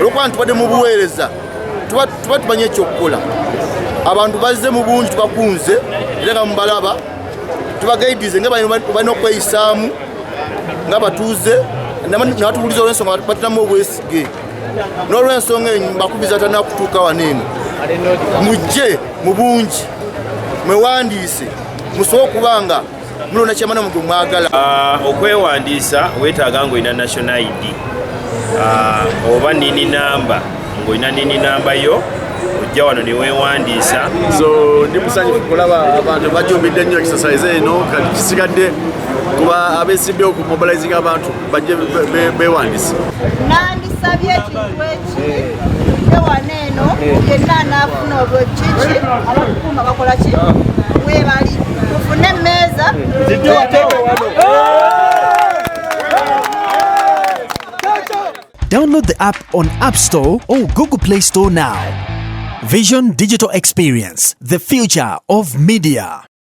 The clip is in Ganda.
olwokuba ntubadde mu buweereza tuba tumanye ekyokukola. Abantu bazze mu bungi tubakunze era nga mubalaba tubagaidize nga balina okweyisaamu nga batuuze nabatubuliza olw'ensonga batinamu obwesige. N'olw'ensonga eyo mbakubiza tanakutuuka waneeno mujje mu bungi mwewandiise musobole okubanga mulonda kyamana mugwe mwagala. Okwewandiisa weetaaga ng'olina national ID oba nini namba ng'olina nini namba yo ojja wano ne weewandiisa. So ndi musanyufu kulaba abantu bajumbidde nnyo exercise eno kati kisigadde kuba abeesimbyewo ku mobilizing abantu bajje beewandiisa. Nandisabye ekintu eki wano eno yenna anaafuna obwekiki abakuuma bakola ki webali tufune emmeeza. Download the app on App Store or Google Play Store now. Vision Digital Experience, the future of media.